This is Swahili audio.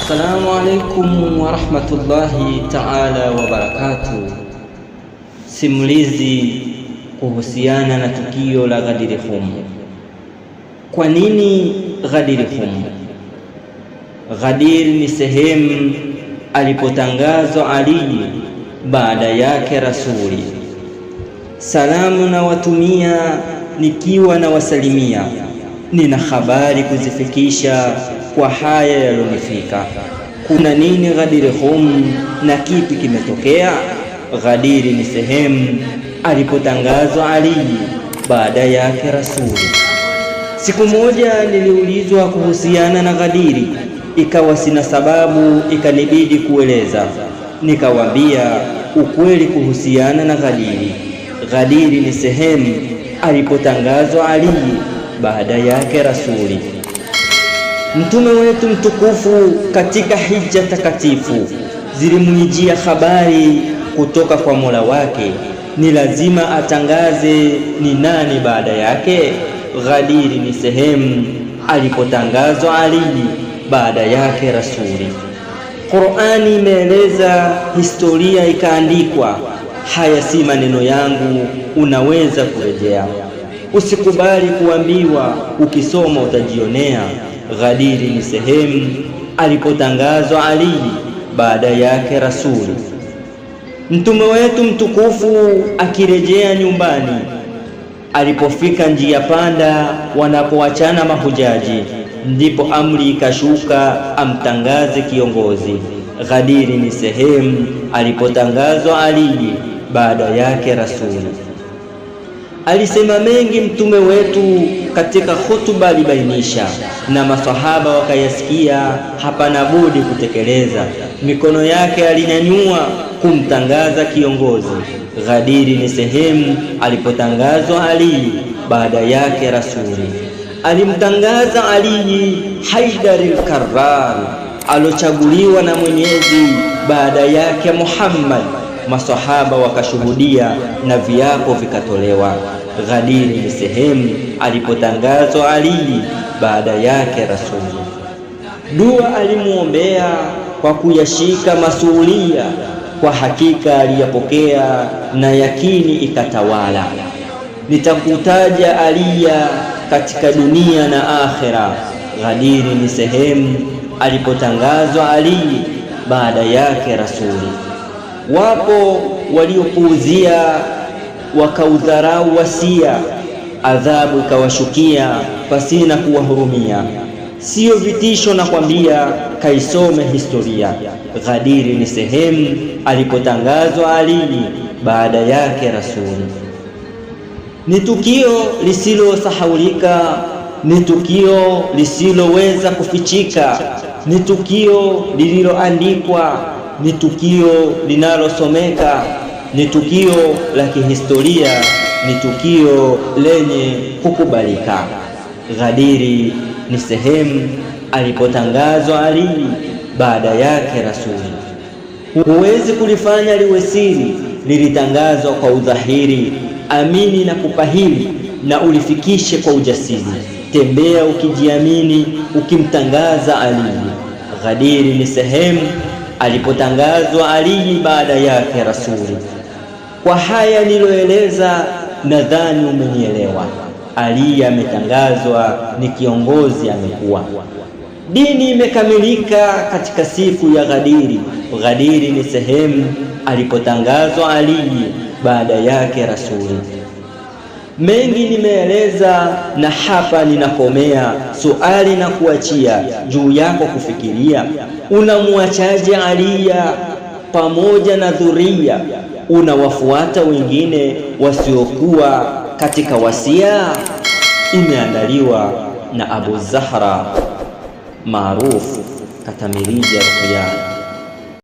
Assalamu alaikum warahmatullahi ta'ala wabarakatuh. Simulizi kuhusiana na tukio la Ghadir Khum. Kwa nini Ghadir Khum? Ghadir ni sehemu alipotangazwa Ali baada yake Rasuli. Salamu na watumia nikiwa na wasalimia, nina habari kuzifikisha kwa haya yalonifika. Kuna nini Ghadir Khum na kipi kimetokea? Ghadir ni sehemu alipotangazwa Ali baada yake Rasuli. Siku moja niliulizwa kuhusiana na Ghadir, ikawa sina sababu, ikanibidi kueleza. Nikawaambia ukweli kuhusiana na Ghadir. Ghadir ni sehemu alipotangazwa Ali baada yake Rasuli. Mtume wetu mtukufu katika hija takatifu zilimujia habari kutoka kwa Mola wake, ni lazima atangaze ni nani baada yake. Ghadir ni sehemu alipotangazwa Ali baada yake Rasuli. Qur'ani imeeleza, historia ikaandikwa. Haya si maneno yangu, unaweza kurejea. Usikubali kuambiwa, ukisoma utajionea. Ghadir ni sehemu alipotangazwa Ali baada yake Rasuli. Mtume wetu mtukufu akirejea nyumbani, alipofika njia panda wanapoachana mahujaji, ndipo amri ikashuka amtangaze kiongozi. Ghadir ni sehemu alipotangazwa Ali baada yake Rasuli. Alisema mengi mtume wetu katika hutuba, alibainisha na masahaba wakayasikia, hapana budi kutekeleza. Mikono yake alinyanyua kumtangaza kiongozi. Ghadir ni sehemu alipotangazwa Ali baada yake Rasuli. Alimtangaza Ali Haidaril Karrar, alochaguliwa na Mwenyezi baada yake Muhammad. Masahaba wakashuhudia na viapo vikatolewa. Ghadir ni sehemu alipotangazwa Ali baada yake Rasuli. Dua alimuombea kwa kuyashika masulia, kwa hakika aliyapokea na yakini ikatawala. Nitakutaja Aliya katika dunia na akhera. Ghadir ni sehemu alipotangazwa Ali baada yake Rasuli. Wapo waliopuuzia wakaudharau wasia, adhabu ikawashukia pasina kuwahurumia. Sio vitisho na kwambia, kaisome historia. Ghadir ni sehemu alipotangazwa Ali baada yake Rasuli. Ni tukio lisilosahaulika, ni tukio lisiloweza kufichika, ni tukio lililoandikwa, ni tukio linalosomeka, ni tukio la kihistoria, ni tukio lenye kukubalika. Ghadir ni sehemu alipotangazwa Ali baada yake Rasuli. Huwezi kulifanya liwe siri, lilitangazwa kwa udhahiri. Amini na kupahili na ulifikishe kwa ujasiri. Tembea ukijiamini, ukimtangaza Ali. Ghadir ni sehemu alipotangazwa Ali baada yake Rasuli. Kwa haya niloeleza, nadhani umenielewa. Ali ametangazwa, ni kiongozi amekuwa. Dini imekamilika katika siku ya Ghadir. Ghadir ni sehemu alipotangazwa Ali baada yake Rasuli. Mengi nimeeleza na hapa ninakomea. Suali na kuachia juu yako kufikiria, unamuachaje Aliya pamoja na dhuria? Unawafuata wengine wasiokuwa katika wasia? Imeandaliwa na Abu Zahra maarufu Katamilija Ruqya.